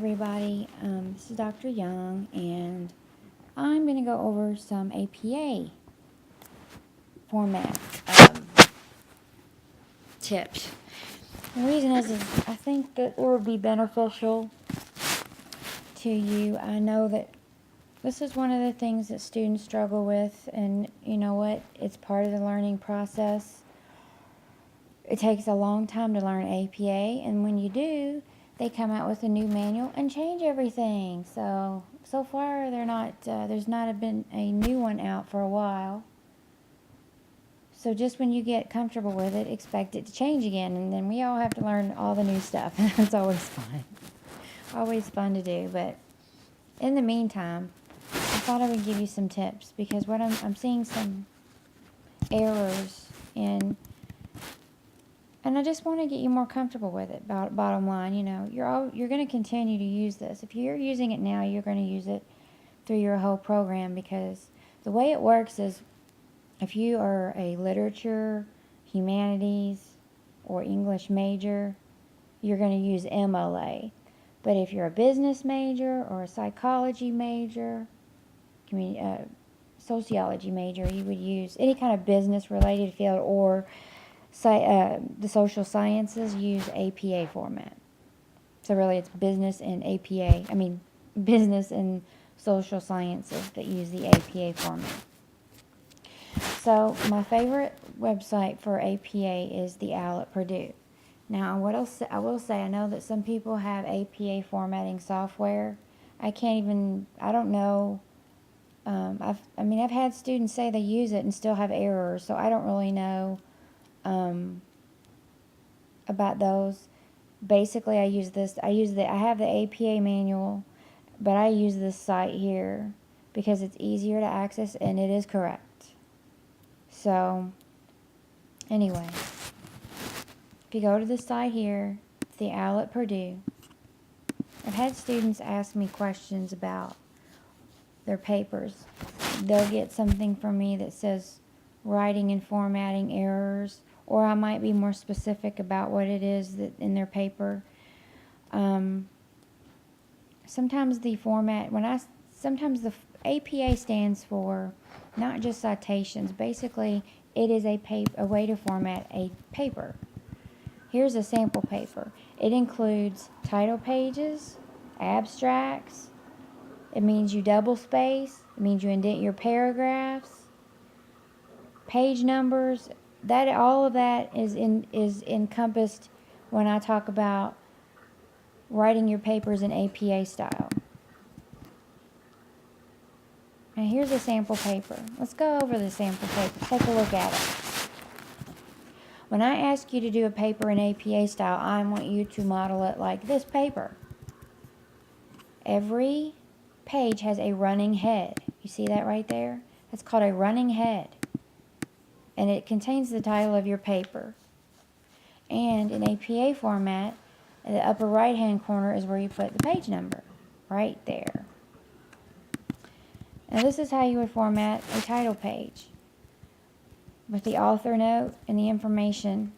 everybody. This is Dr. Young, and I'm going to go over some APA format tips. The reason is I think that it would be beneficial to you. I know that this is one of the things that students struggle with, and you know what? It's part of the learning process. It takes a long time to learn APA, and when you do, they come out with a new manual and change everything. So far, there's not been a new one out for a while. So just when you get comfortable with it, expect it to change again, and then we all have to learn all the new stuff. It's always fun. Always fun to do, but in the meantime, I thought I would give you some tips, because what I'm seeing some errors in, and I just want to get you more comfortable with it. Bottom line, you're going to continue to use this. If you're using it now, you're going to use it through your whole program, because the way it works is, if you are a literature, humanities, or English major, you're going to use MLA. But if you're a business major or a psychology major, sociology major, you would use any kind of business-related field, or the social sciences use APA format. So really it's business and APA. Business and social sciences that use the APA format. So my favorite website for APA is the OWL at Purdue. Now, I will say, I know that some people have APA formatting software. I don't know. I've had students say they use it and still have errors, so I don't really know about those. Basically, I have the APA manual, but I use this site here because it's easier to access and it is correct. So, anyway, if you go to the site here, it's the OWL at Purdue. I've had students ask me questions about their papers. They'll get something from me that says writing and formatting errors, or I might be more specific about what it is that in their paper. Sometimes the APA stands for not just citations. Basically, it is a way to format a paper. Here's a sample paper. It includes title pages, abstracts. It means you double space. It means you indent your paragraphs, page numbers. All of that is encompassed when I talk about writing your papers in APA style. Now here's a sample paper. Let's go over the sample paper. Take a look at it. When I ask you to do a paper in APA style, I want you to model it like this paper. Every page has a running head. You see that right there? That's called a running head. And it contains the title of your paper. And in APA format, in the upper right hand corner is where you put the page number. Right there. Now this is how you would format a title page, with the author note and the information.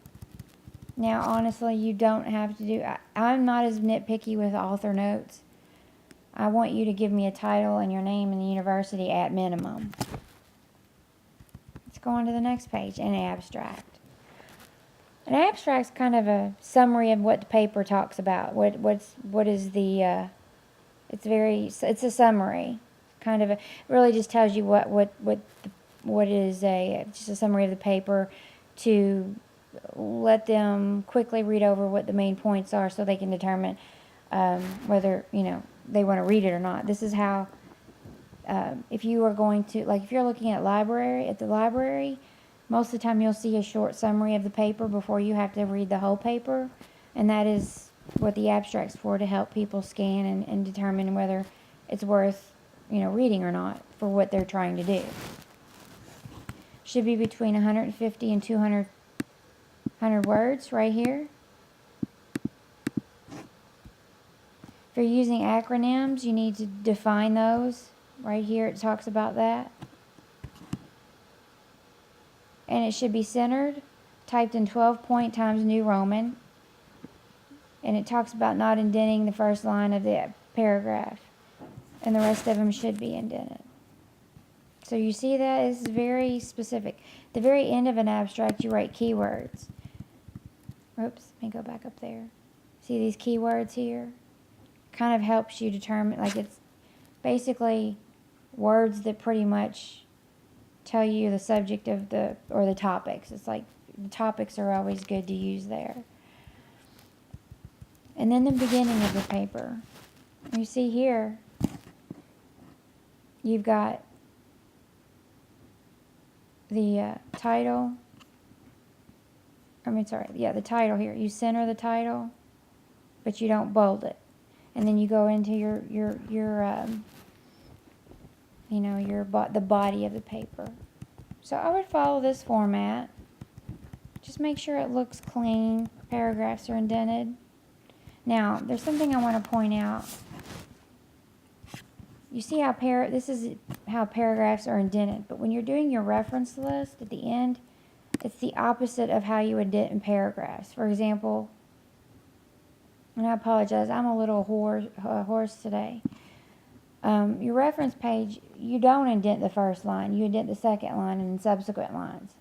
Now honestly, you don't have to do, I'm not as nitpicky with author notes. I want you to give me a title and your name and the university at minimum. Let's go on to the next page, an abstract. An abstract's kind of a summary of what the paper talks about. It's a summary. It really just tells you what is just a summary of the paper, to let them quickly read over what the main points are, so they can determine whether they want to read it or not. This is how, if you are going to, if you're looking at the library, most of the time you'll see a short summary of the paper before you have to read the whole paper, and that is what the abstract's for, to help people scan and determine whether it's worth reading or not for what they're trying to do. Should be between 150 and 200 words right here. If you're using acronyms, you need to define those. Right here it talks about that. And it should be centered, typed in 12 point Times New Roman. And it talks about not indenting the first line of the paragraph. And the rest of them should be indented. So you see that it's very specific. At the very end of an abstract, you write keywords. Oops, let me go back up there. See these keywords here? Kind of helps you determine, like it's basically words that pretty much tell you the subject of the topics. It's like the topics are always good to use there. And then the beginning of the paper. You see here, you've got the title. The title here. You center the title, but you don't bold it. And then you go into the body of the paper. So I would follow this format. Just make sure it looks clean. Paragraphs are indented. Now, there's something I want to point out. You see how this is how paragraphs are indented, but when you're doing your reference list at the end, it's the opposite of how you indent in paragraphs. For example, and I apologize, I'm a little hoarse today. Your reference page, you don't indent the first line. You indent the second line and subsequent lines.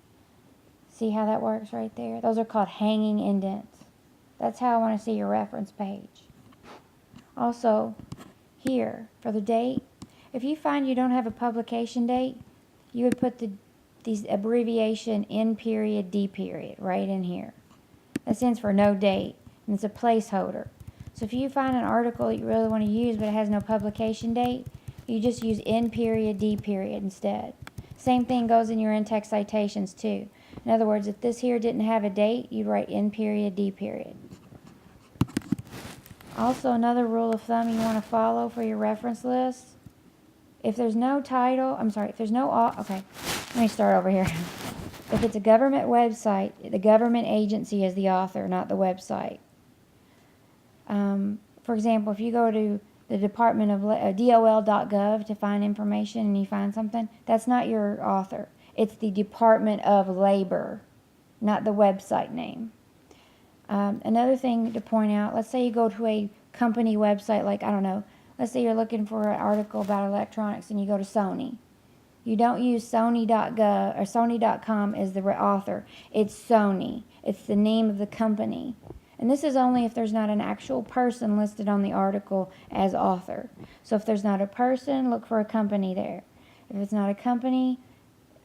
See how that works right there? Those are called hanging indents. That's how I want to see your reference page. Also, here, for the date, if you find you don't have a publication date, you would put these abbreviation N period, D period right in here. That stands for no date, and it's a placeholder. So if you find an article that you really want to use but it has no publication date, you just use N period, D period instead. Same thing goes in your in-text citations too. In other words, if this here didn't have a date, you'd write N period, D period. Also, another rule of thumb you want to follow for your reference list, if there's no title, if there's no, okay, let me start over here. If it's a government website, the government agency is the author, not the website. For example, if you go to the Department of DOL.gov to find information and you find something, that's not your author. It's the Department of Labor, not the website name. Another thing to point out, let's say you go to a company website, like, I don't know, let's say you're looking for an article about electronics and you go to Sony. You don't use Sony.gov or Sony.com as the author. It's Sony. It's the name of the company. And this is only if there's not an actual person listed on the article as author. So if there's not a person, look for a company there. If it's not a company,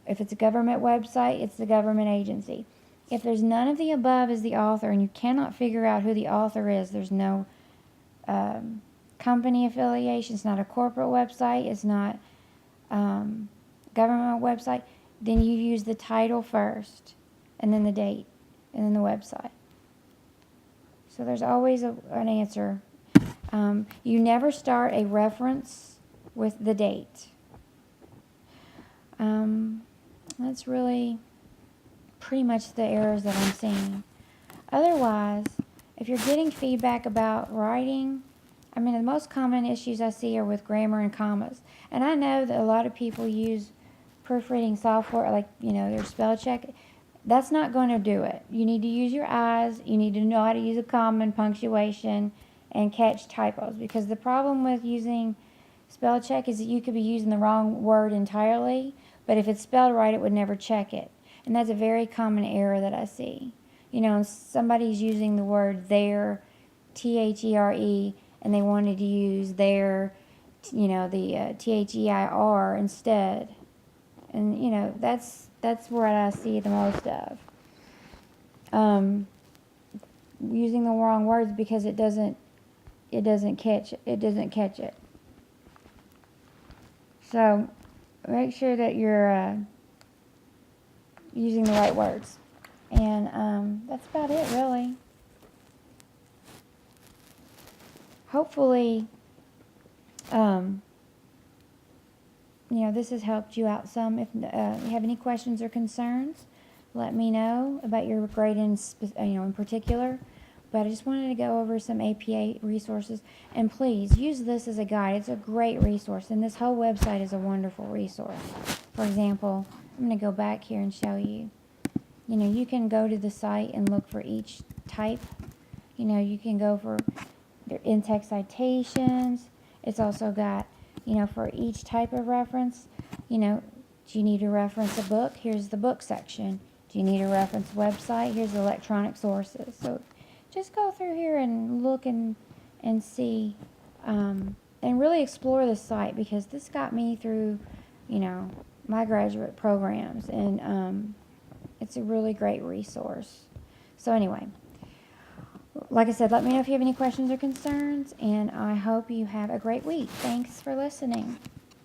if it's a government website, it's the government agency. If there's none of the above as the author and you cannot figure out who the author is, there's no company affiliation, it's not a corporate website, it's not government website, then you use the title first, and then the date, and then the website. So there's always an answer. You never start a reference with the date. That's really pretty much the errors that I'm seeing. Otherwise, if you're getting feedback about writing, the most common issues I see are with grammar and commas. And I know that a lot of people use proofreading software, like, their spell check. That's not going to do it. You need to use your eyes. You need to know how to use a comma and punctuation and catch typos. Because the problem with using spell check is that you could be using the wrong word entirely, but if it's spelled right, it would never check it. And that's a very common error that I see. Somebody's using the word there, T-H-E-R-E, and they wanted to use their, the T-H-E-I-R instead. And, that's what I see the most of. Using the wrong words because it doesn't catch it. So make sure that you're using the right words. And that's about it, really. Hopefully, this has helped you out some. If you have any questions or concerns, let me know about your grade in particular. But I just wanted to go over some APA resources. And please, use this as a guide. It's a great resource. And this whole website is a wonderful resource. For example, I'm going to go back here and show you. You can go to the site and look for each type. You can go for their in-text citations. It's also got, for each type of reference, do you need to reference a book? Here's the book section. Do you need to reference a website? Here's the electronic sources. So just go through here and look and see, and really explore this site, because this got me through, my graduate programs, and it's a really great resource. So anyway, like I said, let me know if you have any questions or concerns, and I hope you have a great week. Thanks for listening.